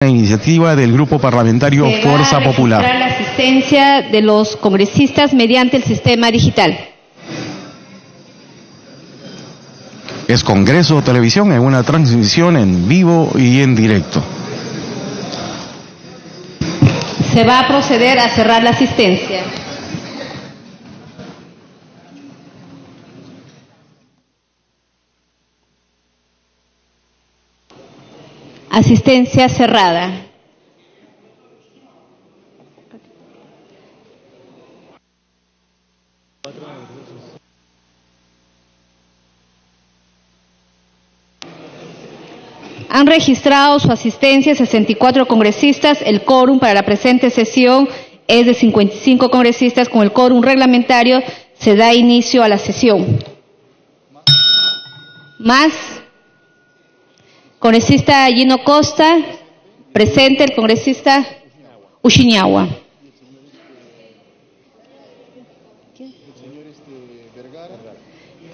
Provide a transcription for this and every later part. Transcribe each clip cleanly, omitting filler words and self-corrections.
Una iniciativa del Grupo Parlamentario Fuerza Popular. Para la asistencia de los congresistas mediante el sistema digital. Es Congreso Televisión en una transmisión en vivo y en directo. Se va a proceder a cerrar la asistencia. Asistencia cerrada. Han registrado su asistencia 64 congresistas. El quórum para la presente sesión es de 55 congresistas. Con el quórum reglamentario se da inicio a la sesión. Más. Congresista Gino Costa, presente el congresista Ushiniagua.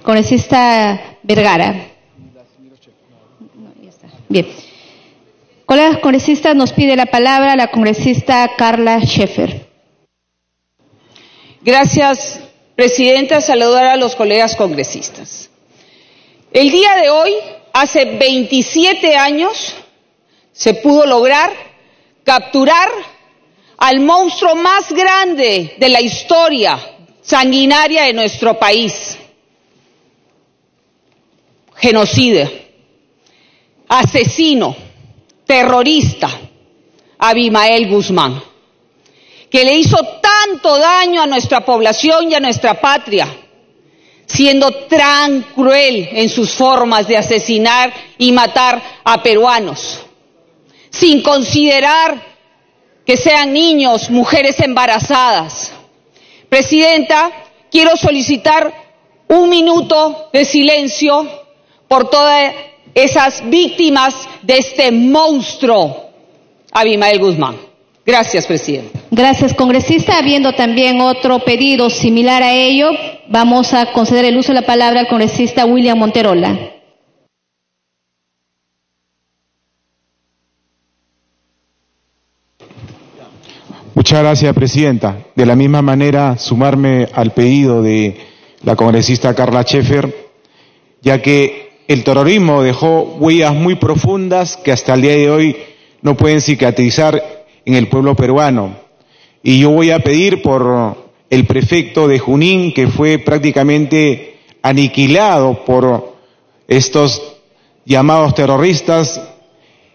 Congresista Vergara. Bien. Colegas congresistas, nos pide la palabra la congresista Carla Scheffer. Gracias, presidenta. Saludar a los colegas congresistas. El día de hoy, hace 27 años, se pudo lograr capturar al monstruo más grande de la historia sanguinaria de nuestro país. Genocida, asesino, terrorista, Abimael Guzmán, que le hizo tanto daño a nuestra población y a nuestra patria, siendo tan cruel en sus formas de asesinar y matar a peruanos, sin considerar que sean niños, mujeres embarazadas. Presidenta, quiero solicitar un minuto de silencio por todas esas víctimas de este monstruo, Abimael Guzmán. Gracias, presidenta. Gracias, congresista. Habiendo también otro pedido similar a ello, vamos a conceder el uso de la palabra al congresista William Monterola. Muchas gracias, presidenta. De la misma manera, sumarme al pedido de la congresista Carla Scheffer, ya que el terrorismo dejó huellas muy profundas que hasta el día de hoy no pueden cicatrizar en el pueblo peruano. Y yo voy a pedir por el prefecto de Junín, que fue prácticamente aniquilado por estos llamados terroristas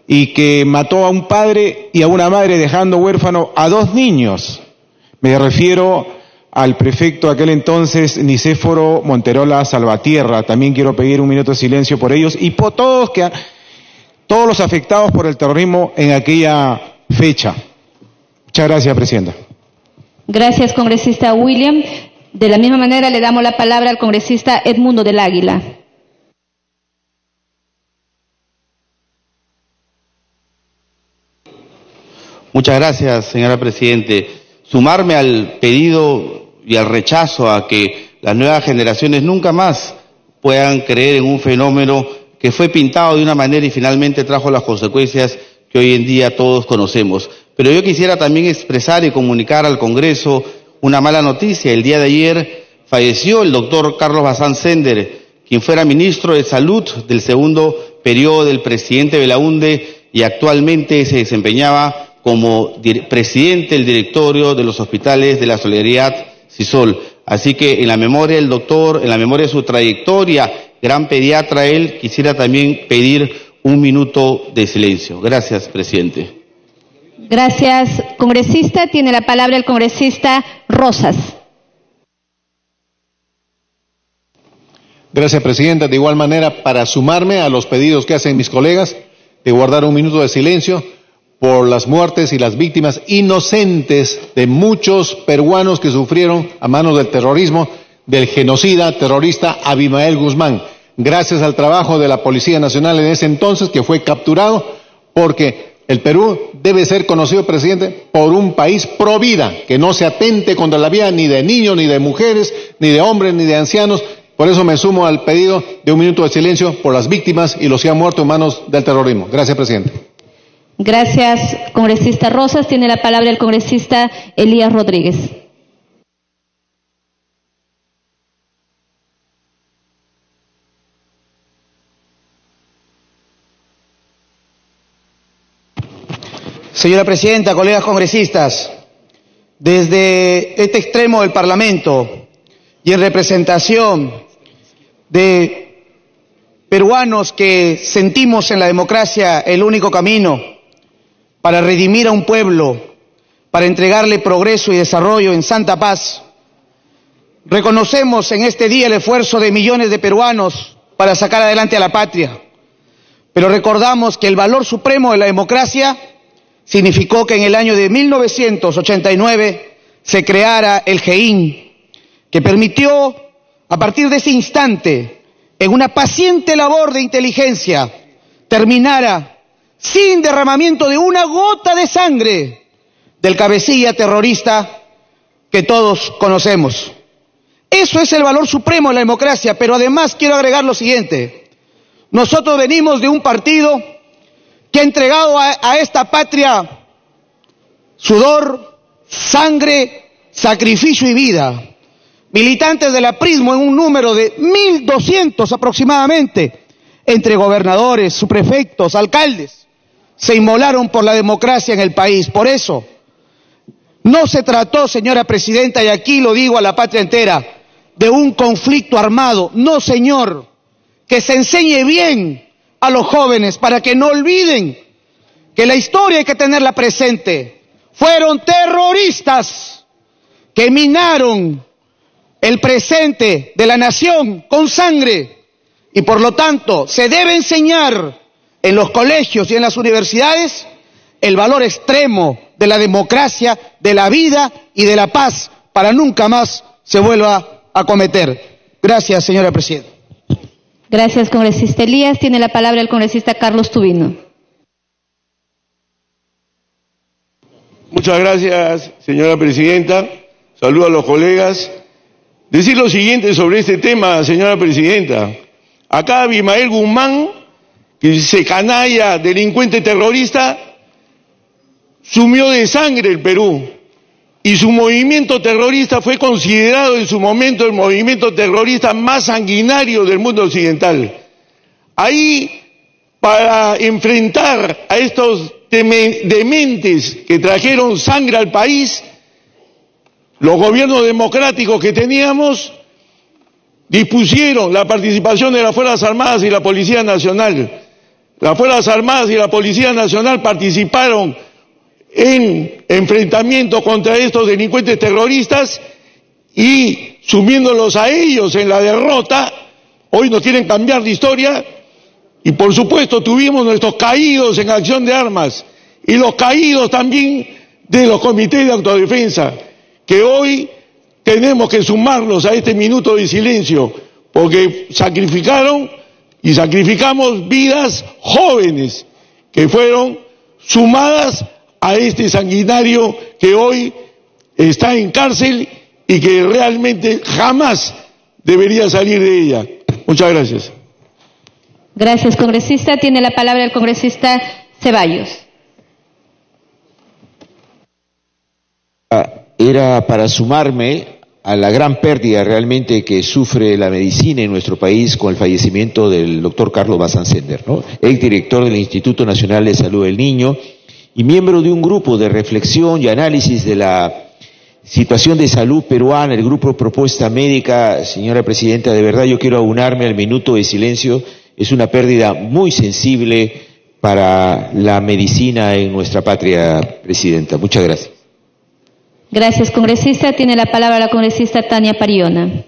y que mató a un padre y a una madre dejando huérfano a 2 niños. Me refiero al prefecto de aquel entonces, Nicéforo Monterola Salvatierra. También quiero pedir un minuto de silencio por ellos y por todos los afectados por el terrorismo en aquella fecha. Muchas gracias, presidenta. Gracias, congresista William. De la misma manera le damos la palabra al congresista Edmundo del Águila. Muchas gracias, señora presidente. Sumarme al pedido y al rechazo a que las nuevas generaciones nunca más puedan creer en un fenómeno que fue pintado de una manera y finalmente trajo las consecuencias que hoy en día todos conocemos. Pero yo quisiera también expresar y comunicar al Congreso una mala noticia. El día de ayer falleció el doctor Carlos Bazán Sender, quien fuera ministro de Salud del segundo periodo del presidente Belaúnde y actualmente se desempeñaba como presidente del directorio de los hospitales de la Solidaridad CISOL. Así que en la memoria del doctor, en la memoria de su trayectoria, gran pediatra él, quisiera también pedir un minuto de silencio. Gracias, presidente. Gracias, congresista. Tiene la palabra el congresista Rosas. Gracias, presidenta. De igual manera, para sumarme a los pedidos que hacen mis colegas de guardar un minuto de silencio por las muertes y las víctimas inocentes de muchos peruanos que sufrieron a manos del terrorismo, del genocida terrorista Abimael Guzmán. Gracias al trabajo de la Policía Nacional en ese entonces, que fue capturado, porque el Perú debe ser conocido, presidente, por un país pro vida, que no se atente contra la vida ni de niños, ni de mujeres, ni de hombres, ni de ancianos. Por eso me sumo al pedido de un minuto de silencio por las víctimas y los que han muerto en manos del terrorismo. Gracias, presidente. Gracias, congresista Rosas. Tiene la palabra el congresista Elías Rodríguez. Señora Presidenta, colegas congresistas, desde este extremo del Parlamento y en representación de peruanos que sentimos en la democracia el único camino para redimir a un pueblo, para entregarle progreso y desarrollo en santa paz, reconocemos en este día el esfuerzo de millones de peruanos para sacar adelante a la patria, pero recordamos que el valor supremo de la democracia significó que en el año de 1989 se creara el GEIN, que permitió, a partir de ese instante, en una paciente labor de inteligencia, terminara sin derramamiento de una gota de sangre del cabecilla terrorista que todos conocemos. Eso es el valor supremo de la democracia, pero además quiero agregar lo siguiente. Nosotros venimos de un partido que ha entregado a esta patria sudor, sangre, sacrificio y vida. Militantes del aprismo en un número de 1.200 aproximadamente, entre gobernadores, subprefectos, alcaldes, se inmolaron por la democracia en el país. Por eso, no se trató, señora Presidenta, y aquí lo digo a la patria entera, de un conflicto armado. No, señor, que se enseñe bien a los jóvenes para que no olviden que la historia hay que tenerla presente. Fueron terroristas que minaron el presente de la nación con sangre y por lo tanto se debe enseñar en los colegios y en las universidades el valor extremo de la democracia, de la vida y de la paz para nunca más se vuelva a cometer. Gracias, señora Presidenta. Gracias, congresista Elías. Tiene la palabra el congresista Carlos Tubino. Muchas gracias, señora Presidenta. Saludo a los colegas. Decir lo siguiente sobre este tema, señora Presidenta. Acá Abimael Guzmán, que se canalla, delincuente terrorista, sumió de sangre el Perú. Y su movimiento terrorista fue considerado en su momento el movimiento terrorista más sanguinario del mundo occidental. Ahí, para enfrentar a estos dementes que trajeron sangre al país, los gobiernos democráticos que teníamos dispusieron la participación de las Fuerzas Armadas y la Policía Nacional. Las Fuerzas Armadas y la Policía Nacional participaron en enfrentamiento contra estos delincuentes terroristas y sumiéndolos a ellos en la derrota, hoy nos quieren cambiar de historia y por supuesto tuvimos nuestros caídos en acción de armas y los caídos también de los comités de autodefensa, que hoy tenemos que sumarlos a este minuto de silencio porque sacrificaron y sacrificamos vidas jóvenes que fueron sumadas a este sanguinario que hoy está en cárcel y que realmente jamás debería salir de ella. Muchas gracias. Gracias, congresista. Tiene la palabra el congresista Ceballos. Era para sumarme a la gran pérdida realmente que sufre la medicina en nuestro país con el fallecimiento del doctor Carlos Bazán-Sender, ¿no? Exdirector del Instituto Nacional de Salud del Niño y miembro de un grupo de reflexión y análisis de la situación de salud peruana, el grupo Propuesta Médica. Señora Presidenta, de verdad yo quiero aunarme al minuto de silencio. Es una pérdida muy sensible para la medicina en nuestra patria, Presidenta. Muchas gracias. Gracias, congresista. Tiene la palabra la congresista Tania Pariona.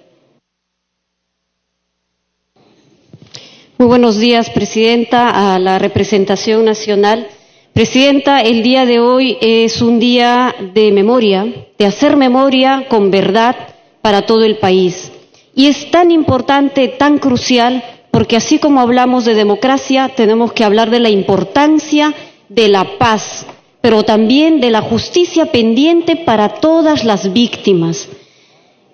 Muy buenos días, Presidenta, a la representación nacional. Presidenta, el día de hoy es un día de memoria, de hacer memoria con verdad para todo el país. Y es tan importante, tan crucial, porque así como hablamos de democracia, tenemos que hablar de la importancia de la paz, pero también de la justicia pendiente para todas las víctimas.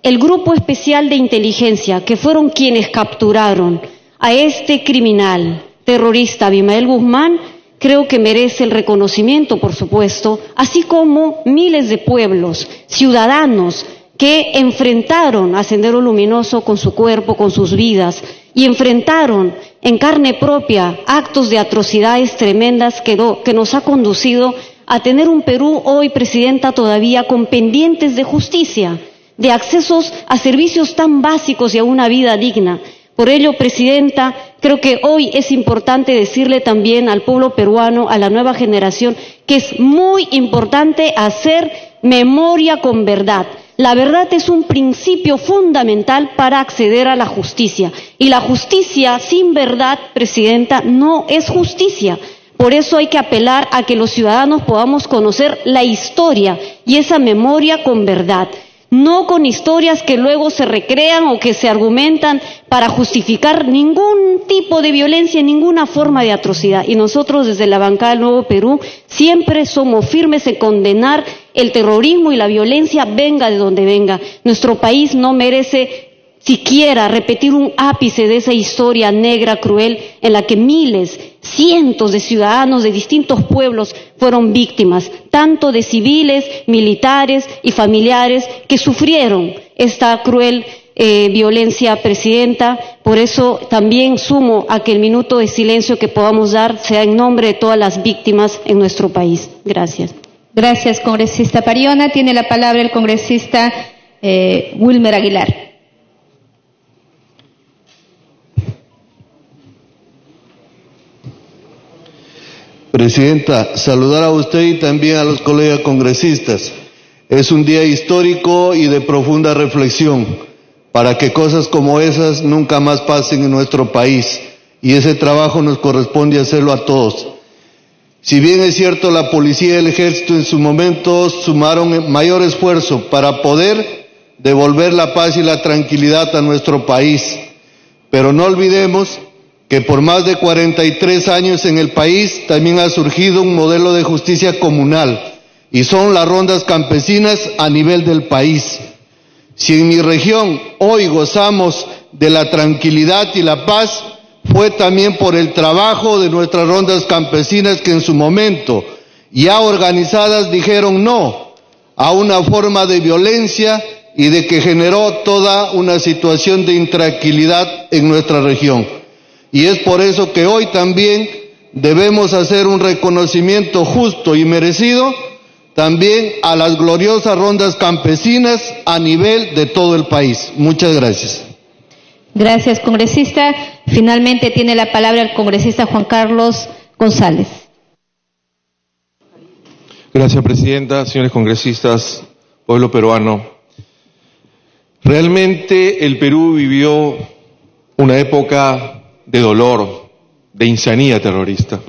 El Grupo Especial de Inteligencia, que fueron quienes capturaron a este criminal terrorista, Abimael Guzmán, creo que merece el reconocimiento, por supuesto, así como miles de pueblos, ciudadanos, que enfrentaron a Sendero Luminoso con su cuerpo, con sus vidas, y enfrentaron en carne propia actos de atrocidades tremendas que nos ha conducido a tener un Perú hoy, Presidenta, todavía con pendientes de justicia, de accesos a servicios tan básicos y a una vida digna. Por ello, Presidenta, creo que hoy es importante decirle también al pueblo peruano, a la nueva generación, que es muy importante hacer memoria con verdad. La verdad es un principio fundamental para acceder a la justicia. Y la justicia sin verdad, Presidenta, no es justicia. Por eso hay que apelar a que los ciudadanos podamos conocer la historia y esa memoria con verdad. No con historias que luego se recrean o que se argumentan para justificar ningún tipo de violencia, ninguna forma de atrocidad. Y nosotros desde la bancada del Nuevo Perú siempre somos firmes en condenar el terrorismo y la violencia, venga de donde venga. Nuestro país no merece siquiera repetir un ápice de esa historia negra, cruel, en la que miles, cientos de ciudadanos de distintos pueblos fueron víctimas, tanto de civiles, militares y familiares que sufrieron esta cruel violencia, Presidenta. Por eso también sumo a que el minuto de silencio que podamos dar sea en nombre de todas las víctimas en nuestro país. Gracias. Gracias, congresista Pariona. Tiene la palabra el congresista Wilmer Aguilar. Presidenta, saludar a usted y también a los colegas congresistas. Es un día histórico y de profunda reflexión para que cosas como esas nunca más pasen en nuestro país, y ese trabajo nos corresponde hacerlo a todos. Si bien es cierto, la policía y el ejército en su momento sumaron mayor esfuerzo para poder devolver la paz y la tranquilidad a nuestro país, pero no olvidemos que por más de 43 años en el país también ha surgido un modelo de justicia comunal, y son las rondas campesinas a nivel del país. Si en mi región hoy gozamos de la tranquilidad y la paz, fue también por el trabajo de nuestras rondas campesinas que en su momento, ya organizadas, dijeron no a una forma de violencia y de que generó toda una situación de intranquilidad en nuestra región. Y es por eso que hoy también debemos hacer un reconocimiento justo y merecido también a las gloriosas rondas campesinas a nivel de todo el país. Muchas gracias. Gracias, congresista. Finalmente tiene la palabra el congresista Juan Carlos González. Gracias, Presidenta, señores congresistas, pueblo peruano. Realmente el Perú vivió una época de dolor, de insanía terrorista.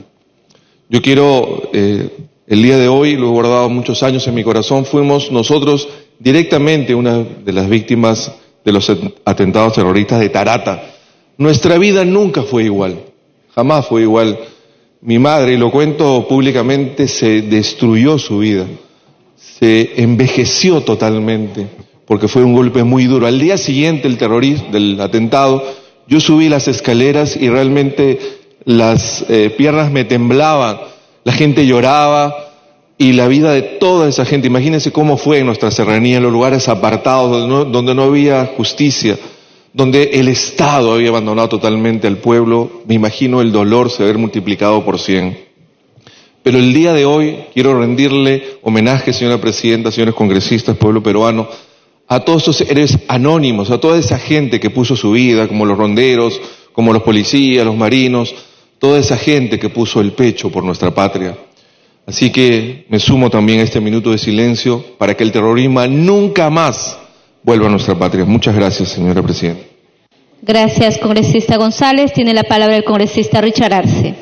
Yo quiero, el día de hoy, lo he guardado muchos años en mi corazón, fuimos nosotros directamente una de las víctimas de los atentados terroristas de Tarata. Nuestra vida nunca fue igual, jamás fue igual. Mi madre, y lo cuento públicamente, se destruyó su vida, se envejeció totalmente, porque fue un golpe muy duro. Al día siguiente del atentado, yo subí las escaleras y realmente las piernas me temblaban, la gente lloraba y la vida de toda esa gente, imagínense cómo fue en nuestra serranía, en los lugares apartados donde no había justicia, donde el Estado había abandonado totalmente al pueblo. Me imagino el dolor se haber multiplicado por 100. Pero el día de hoy quiero rendirle homenaje, señora Presidenta, señores congresistas, pueblo peruano, a todos estos héroes anónimos, a toda esa gente que puso su vida, como los ronderos, como los policías, los marinos, toda esa gente que puso el pecho por nuestra patria. Así que me sumo también a este minuto de silencio para que el terrorismo nunca más vuelva a nuestra patria. Muchas gracias, señora Presidenta. Gracias, congresista González. Tiene la palabra el congresista Richard Arce.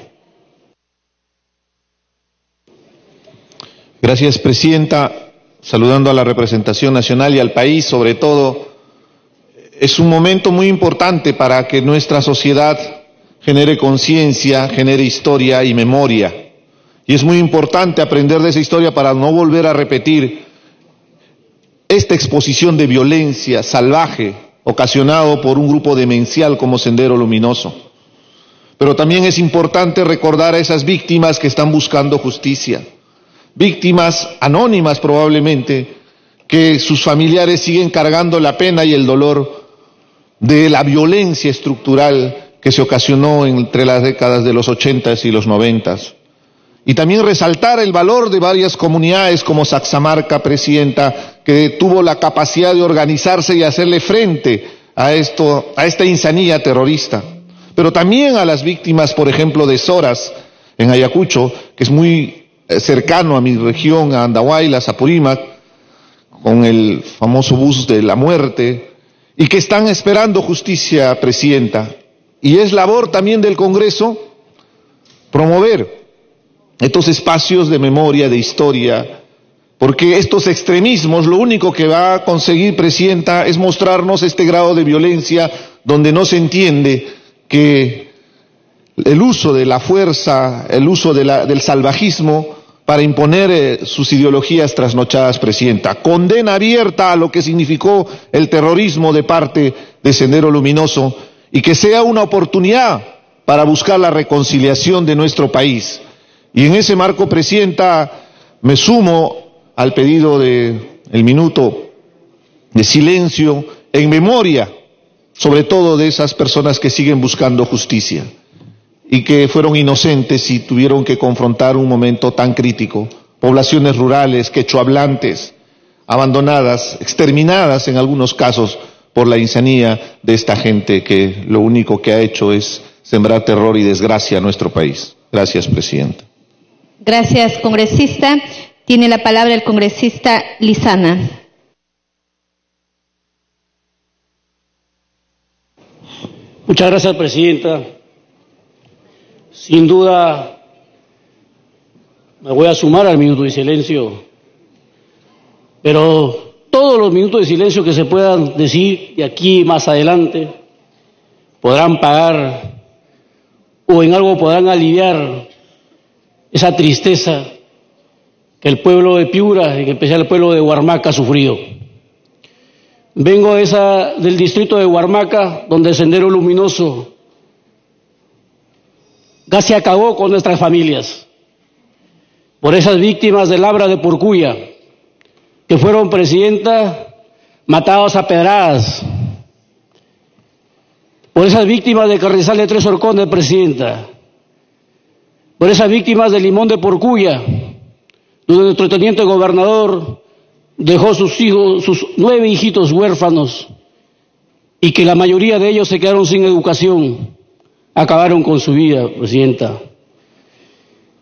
Gracias, Presidenta. Saludando a la representación nacional y al país, sobre todo, es un momento muy importante para que nuestra sociedad genere conciencia, genere historia y memoria. Y es muy importante aprender de esa historia para no volver a repetir esta exposición de violencia salvaje ocasionado por un grupo demencial como Sendero Luminoso. Pero también es importante recordar a esas víctimas que están buscando justicia, víctimas anónimas probablemente, que sus familiares siguen cargando la pena y el dolor de la violencia estructural que se ocasionó entre las décadas de los 80s y los 90s. Y también resaltar el valor de varias comunidades como Saxamarca, presidenta, que tuvo la capacidad de organizarse y hacerle frente a esta insanía terrorista. Pero también a las víctimas, por ejemplo, de Soras, en Ayacucho, que es muy cercano a mi región, a Andahuaylas, Apurímac, con el famoso bus de la muerte, y que están esperando justicia, presidenta. Y es labor también del Congreso promover estos espacios de memoria, de historia, porque estos extremismos lo único que va a conseguir, presidenta, es mostrarnos este grado de violencia donde no se entiende que el uso de la fuerza, el uso del salvajismo para imponer sus ideologías trasnochadas, presidenta. Condena abierta a lo que significó el terrorismo de parte de Sendero Luminoso y que sea una oportunidad para buscar la reconciliación de nuestro país. Y en ese marco, presidenta, me sumo al pedido del minuto de silencio en memoria, sobre todo de esas personas que siguen buscando justicia y que fueron inocentes y tuvieron que confrontar un momento tan crítico. Poblaciones rurales, quechohablantes, abandonadas, exterminadas en algunos casos por la insanía de esta gente que lo único que ha hecho es sembrar terror y desgracia a nuestro país. Gracias, presidenta. Gracias, congresista. Tiene la palabra el congresista Lizana. Muchas gracias, presidenta. Sin duda, me voy a sumar al minuto de silencio, pero todos los minutos de silencio que se puedan decir de aquí más adelante podrán pagar o en algo podrán aliviar esa tristeza que el pueblo de Piura, en especial el pueblo de Huarmaca, ha sufrido. Vengo del distrito de Huarmaca, donde el Sendero Luminoso casi acabó con nuestras familias, por esas víctimas del Abra de Porcuya, que fueron, presidenta, matados a pedradas, por esas víctimas de Carrizal de Tres Horcones, presidenta, por esas víctimas de Limón de Porcuya, donde nuestro teniente gobernador dejó sus hijos, sus 9 hijitos huérfanos, y que la mayoría de ellos se quedaron sin educación, acabaron con su vida, presidenta.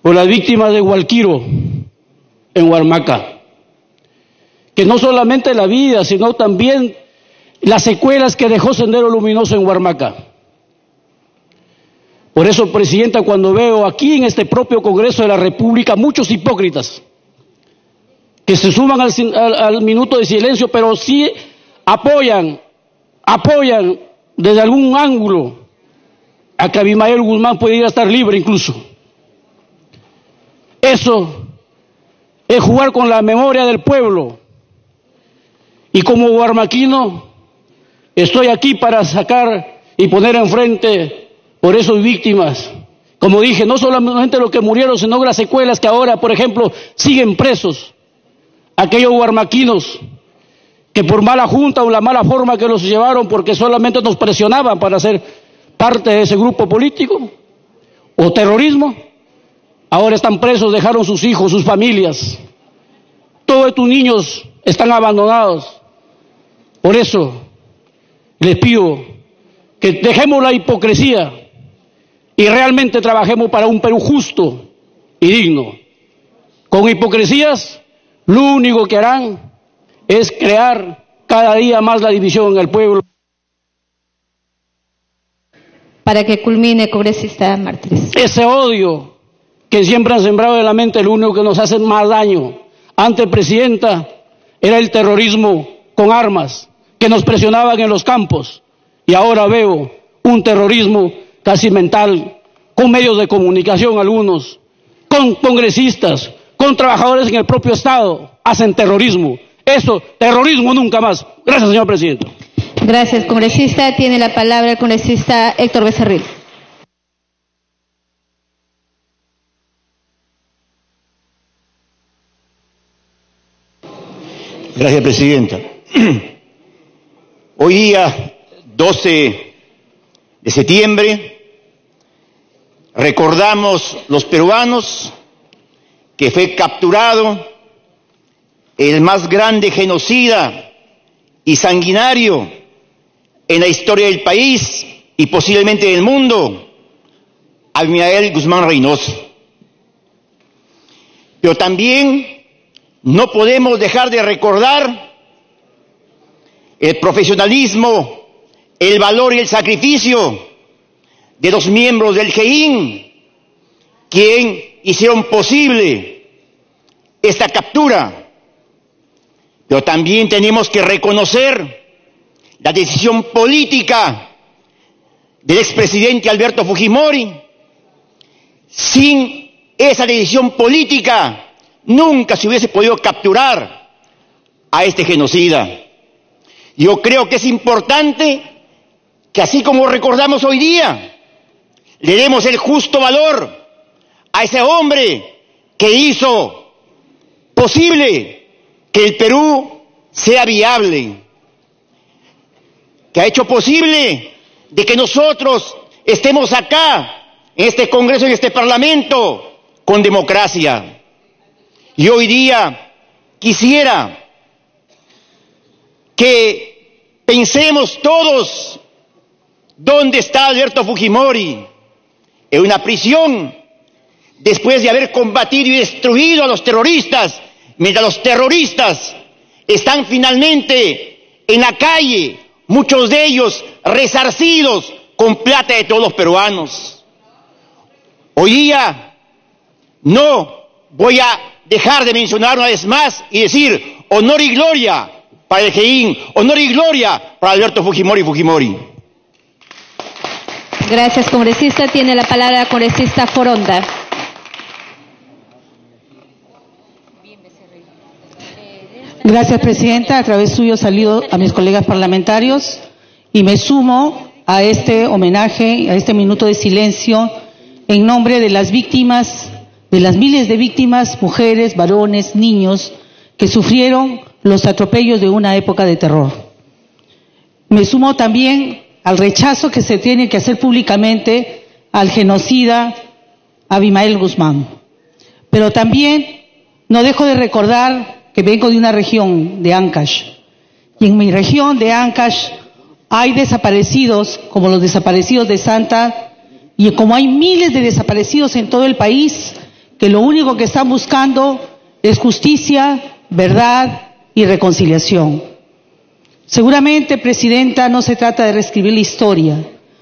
Por las víctimas de Hualquiro, en Huarmaca, que no solamente la vida, sino también las secuelas que dejó Sendero Luminoso en Huarmaca. Por eso, presidenta, cuando veo aquí en este propio Congreso de la República muchos hipócritas que se suman al minuto de silencio, pero sí apoyan desde algún ángulo a que Abimael Guzmán pudiera estar libre incluso. Eso es jugar con la memoria del pueblo. Y como huarmaquino, estoy aquí para sacar y poner enfrente por esas víctimas. Como dije, no solamente los que murieron, sino las secuelas que ahora, por ejemplo, siguen presos. Aquellos huarmaquinos que por mala junta o la mala forma que los llevaron porque solamente nos presionaban para ser parte de ese grupo político o terrorismo, ahora están presos, dejaron sus hijos, sus familias. Todos estos niños están abandonados. Por eso les pido que dejemos la hipocresía y realmente trabajemos para un Perú justo y digno. Con hipocresías, lo único que harán es crear cada día más la división en el pueblo. Para que culmine, congresista Martínez. Ese odio que siempre han sembrado en la mente, lo único que nos hace más daño. Antes, presidenta, era el terrorismo con armas, que nos presionaban en los campos. Y ahora veo un terrorismo casi mental, con medios de comunicación algunos, con congresistas, con trabajadores en el propio Estado, hacen terrorismo. Eso, terrorismo nunca más. Gracias, señor presidente. Gracias, congresista. Tiene la palabra el congresista Héctor Becerril. Gracias, Presidenta. Hoy día, 12 de septiembre, recordamos los peruanos que fue capturado el más grande genocida y sanguinario en la historia del país y posiblemente del mundo, Abimael Guzmán Reynoso. Pero también no podemos dejar de recordar el profesionalismo, el valor y el sacrificio de los miembros del GEIN, quien hicieron posible esta captura. Pero también tenemos que reconocer la decisión política del expresidente Alberto Fujimori. Sin esa decisión política nunca se hubiese podido capturar a este genocida. Yo creo que es importante que, así como recordamos hoy día, le demos el justo valor a ese hombre que hizo posible que el Perú sea viable, que ha hecho posible de que nosotros estemos acá, en este Congreso y en este Parlamento, con democracia. Y hoy día quisiera que pensemos todos dónde está Alberto Fujimori, en una prisión, después de haber combatido y destruido a los terroristas, mientras los terroristas están finalmente en la calle, muchos de ellos resarcidos con plata de todos los peruanos. Hoy día no voy a dejar de mencionar una vez más y decir honor y gloria para el GEIN, honor y gloria para Alberto Fujimori. Gracias, congresista. Tiene la palabra la congresista Foronda. Gracias, Presidenta. A través suyo saludo a mis colegas parlamentarios y me sumo a este homenaje, a este minuto de silencio en nombre de las víctimas, de las miles de víctimas, mujeres, varones, niños, que sufrieron los atropellos de una época de terror. Me sumo también al rechazo que se tiene que hacer públicamente al genocida Abimael Guzmán. Pero también no dejo de recordar que vengo de una región de Ancash. Y en mi región de Ancash hay desaparecidos, como los desaparecidos de Santa, y como hay miles de desaparecidos en todo el país, que lo único que están buscando es justicia, verdad y reconciliación. Seguramente, Presidenta, no se trata de reescribir la historia,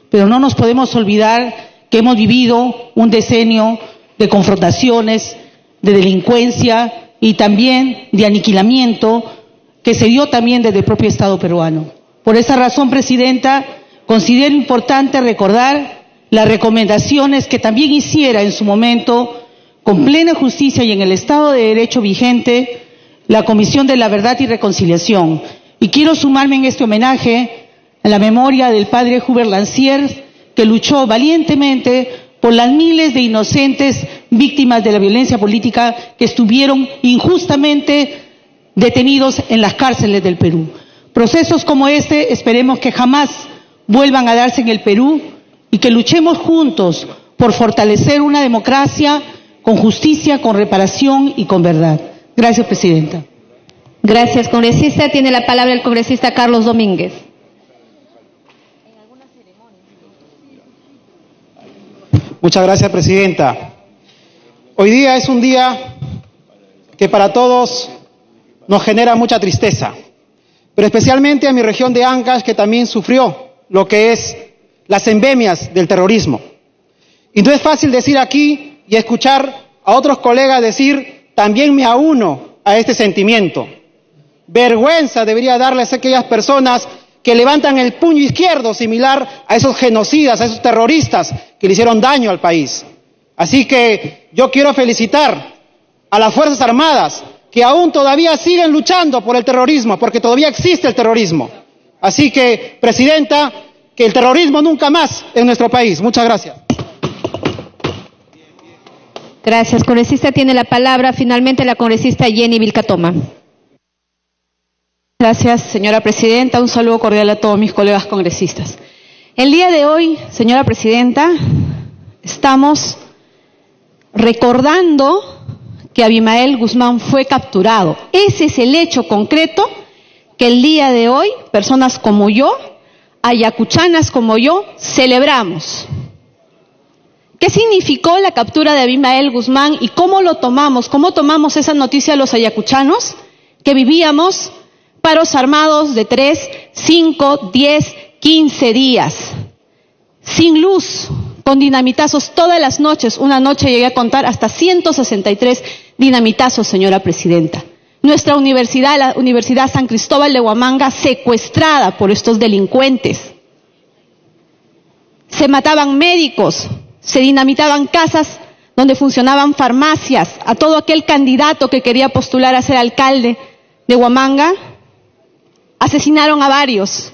pero no nos podemos olvidar que hemos vivido un decenio de confrontaciones, de delincuencia y también de aniquilamiento que se dio también desde el propio Estado peruano. Por esa razón, Presidenta, considero importante recordar las recomendaciones que también hiciera en su momento, con plena justicia y en el Estado de Derecho vigente, la Comisión de la Verdad y Reconciliación. Y quiero sumarme en este homenaje a la memoria del padre Hubert Lancier, que luchó valientemente por las miles de inocentes víctimas de la violencia política que estuvieron injustamente detenidos en las cárceles del Perú. Procesos como este esperemos que jamás vuelvan a darse en el Perú y que luchemos juntos por fortalecer una democracia con justicia, con reparación y con verdad. Gracias, Presidenta. Gracias, congresista. Tiene la palabra el congresista Carlos Domínguez. Muchas gracias, Presidenta. Hoy día es un día que para todos nos genera mucha tristeza, pero especialmente a mi región de Ancash, que también sufrió lo que es las endemias del terrorismo. Y no es fácil decir aquí y escuchar a otros colegas decir, también me auno a este sentimiento. Vergüenza debería darles a aquellas personas que levantan el puño izquierdo similar a esos genocidas, a esos terroristas que le hicieron daño al país. Así que yo quiero felicitar a las Fuerzas Armadas que aún todavía siguen luchando por el terrorismo, porque todavía existe el terrorismo. Así que, Presidenta, que el terrorismo nunca más en nuestro país. Muchas gracias. Gracias, congresista. Tiene la palabra finalmente la congresista Jenny Vilcatoma. Gracias, señora presidenta. Un saludo cordial a todos mis colegas congresistas. El día de hoy, señora presidenta, estamos recordando que Abimael Guzmán fue capturado. Ese es el hecho concreto que el día de hoy, personas como yo, ayacuchanas como yo, celebramos. ¿Qué significó la captura de Abimael Guzmán y cómo lo tomamos? ¿Cómo tomamos esa noticia los ayacuchanos? Que vivíamos paros armados de 3, 5, 10, 15 días, sin luz, con dinamitazos todas las noches. Una noche llegué a contar hasta 163 dinamitazos, señora presidenta. Nuestra universidad, la Universidad San Cristóbal de Huamanga, secuestrada por estos delincuentes. Se mataban médicos, se dinamitaban casas donde funcionaban farmacias. A todo aquel candidato que quería postular a ser alcalde de Huamanga, asesinaron a varios.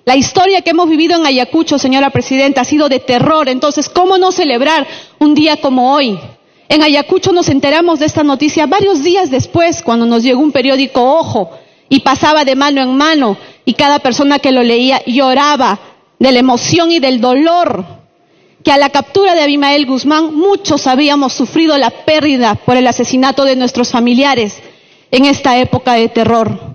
La historia que hemos vivido en Ayacucho, señora presidenta, ha sido de terror. Entonces, ¿cómo no celebrar un día como hoy? En Ayacucho nos enteramos de esta noticia varios días después, cuando nos llegó un periódico Ojo y pasaba de mano en mano, y cada persona que lo leía lloraba de la emoción y del dolor, que a la captura de Abimael Guzmán muchos habíamos sufrido la pérdida por el asesinato de nuestros familiares en esta época de terror.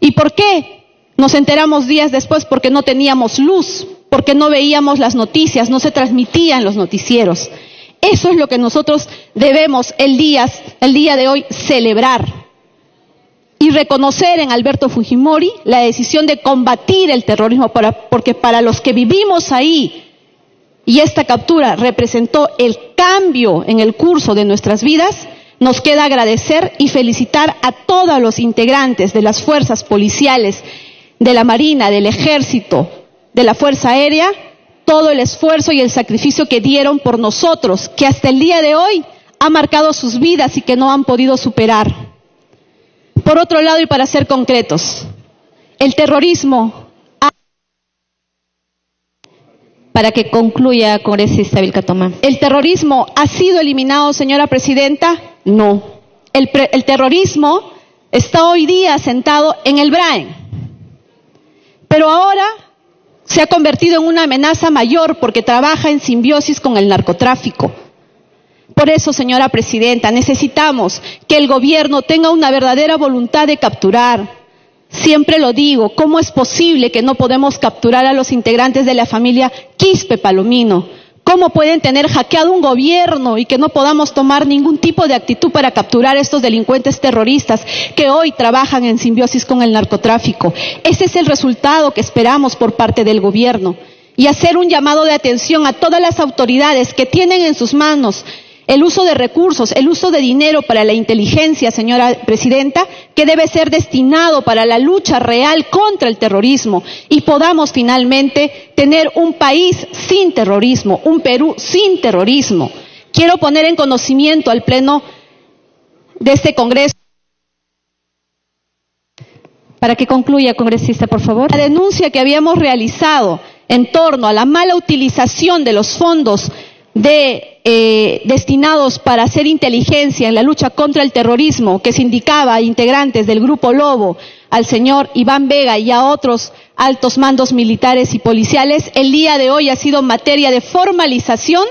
¿Y por qué? Nos enteramos días después porque no teníamos luz, porque no veíamos las noticias, no se transmitían los noticieros. Eso es lo que nosotros debemos el día de hoy celebrar y reconocer en Alberto Fujimori la decisión de combatir el terrorismo, porque para los que vivimos ahí, y esta captura representó el cambio en el curso de nuestras vidas, nos queda agradecer y felicitar a todos los integrantes de las fuerzas policiales, de la Marina, del Ejército, de la Fuerza Aérea, todo el esfuerzo y el sacrificio que dieron por nosotros, que hasta el día de hoy ha marcado sus vidas y que no han podido superar. Por otro lado, y para ser concretos, el terrorismo... Para que concluya, congresista Vilcatoma. ¿El terrorismo ha sido eliminado, señora presidenta? No. El terrorismo está hoy día sentado en el Braen. Pero ahora se ha convertido en una amenaza mayor porque trabaja en simbiosis con el narcotráfico. Por eso, señora presidenta, necesitamos que el gobierno tenga una verdadera voluntad de capturar. Siempre lo digo, ¿cómo es posible que no podemos capturar a los integrantes de la familia Quispe Palomino? ¿Cómo pueden tener hackeado un gobierno y que no podamos tomar ningún tipo de actitud para capturar a estos delincuentes terroristas que hoy trabajan en simbiosis con el narcotráfico? Ese es el resultado que esperamos por parte del gobierno. Y hacer un llamado de atención a todas las autoridades que tienen en sus manos el uso de recursos, el uso de dinero para la inteligencia, señora presidenta, que debe ser destinado para la lucha real contra el terrorismo y podamos finalmente tener un país sin terrorismo, un Perú sin terrorismo. Quiero poner en conocimiento al Pleno de este Congreso. Para que concluya, congresista, por favor. La denuncia que habíamos realizado en torno a la mala utilización de los fondos destinados para hacer inteligencia en la lucha contra el terrorismo, que se indicaba a integrantes del Grupo Lobo, al señor Iván Vega y a otros altos mandos militares y policiales, el día de hoy ha sido materia de formalización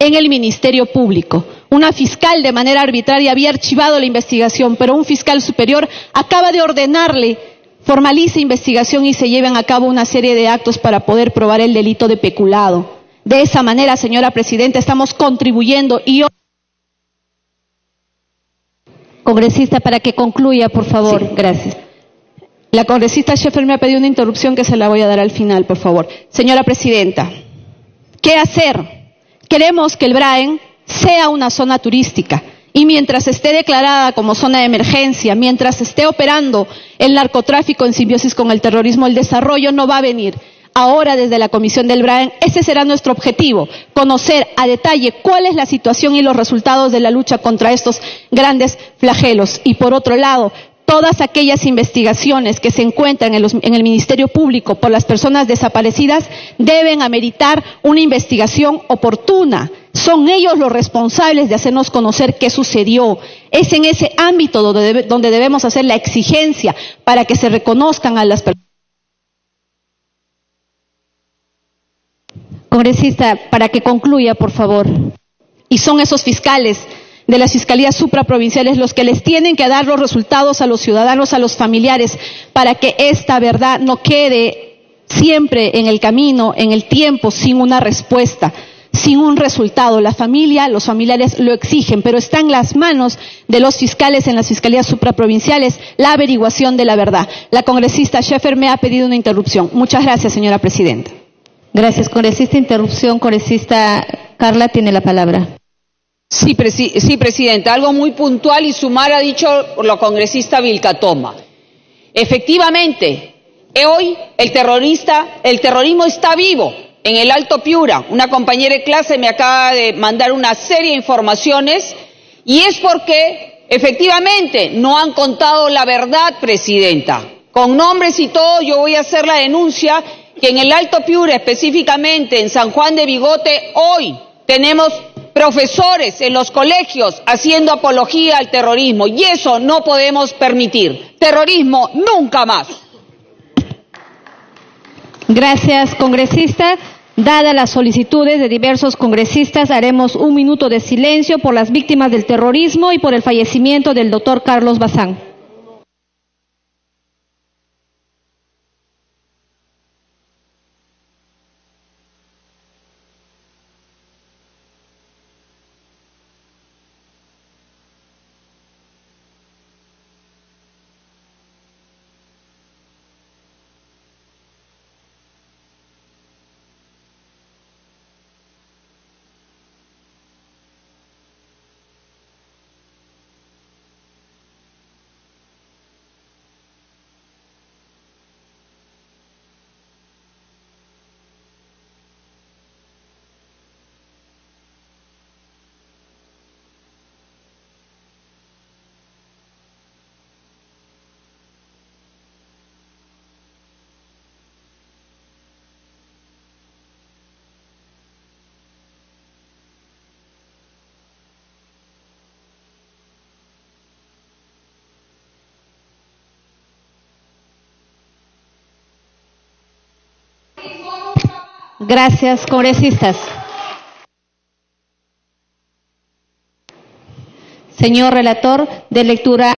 en el Ministerio Público. Una fiscal de manera arbitraria había archivado la investigación, pero un fiscal superior acaba de ordenarle formalice investigación y se lleven a cabo una serie de actos para poder probar el delito de peculado. De esa manera, señora presidenta, estamos contribuyendo y... Congresista, para que concluya, por favor. Sí. Gracias. La congresista Scheffer me ha pedido una interrupción que se la voy a dar al final, por favor. Señora presidenta, ¿qué hacer? Queremos que el Braen sea una zona turística y mientras esté declarada como zona de emergencia, mientras esté operando el narcotráfico en simbiosis con el terrorismo, el desarrollo no va a venir. Ahora, desde la Comisión del Braen, ese será nuestro objetivo, conocer a detalle cuál es la situación y los resultados de la lucha contra estos grandes flagelos. Y por otro lado, todas aquellas investigaciones que se encuentran en el Ministerio Público por las personas desaparecidas deben ameritar una investigación oportuna. Son ellos los responsables de hacernos conocer qué sucedió. Es en ese ámbito donde debemos hacer la exigencia para que se reconozcan a las personas. Congresista, para que concluya, por favor. Y son esos fiscales de las fiscalías supraprovinciales los que les tienen que dar los resultados a los ciudadanos, a los familiares, para que esta verdad no quede siempre en el camino, en el tiempo, sin una respuesta, sin un resultado. La familia, los familiares lo exigen, pero está en las manos de los fiscales en las fiscalías supraprovinciales la averiguación de la verdad. La congresista Scheffer me ha pedido una interrupción. Muchas gracias, señora presidenta. Gracias, congresista. Interrupción, congresista Carla tiene la palabra. Sí, presidenta, algo muy puntual y sumar ha dicho la congresista Vilcatoma. Efectivamente, hoy el terrorismo está vivo en el Alto Piura. Una compañera de clase me acaba de mandar una serie de informaciones y es porque efectivamente no han contado la verdad, presidenta. Con nombres y todo yo voy a hacer la denuncia que en el Alto Piura, específicamente en San Juan de Bigote, hoy tenemos profesores en los colegios haciendo apología al terrorismo y eso no podemos permitir. Terrorismo nunca más. Gracias, congresista. Dadas las solicitudes de diversos congresistas, haremos un minuto de silencio por las víctimas del terrorismo y por el fallecimiento del doctor Carlos Bazán. Gracias, congresistas. Señor relator, de lectura.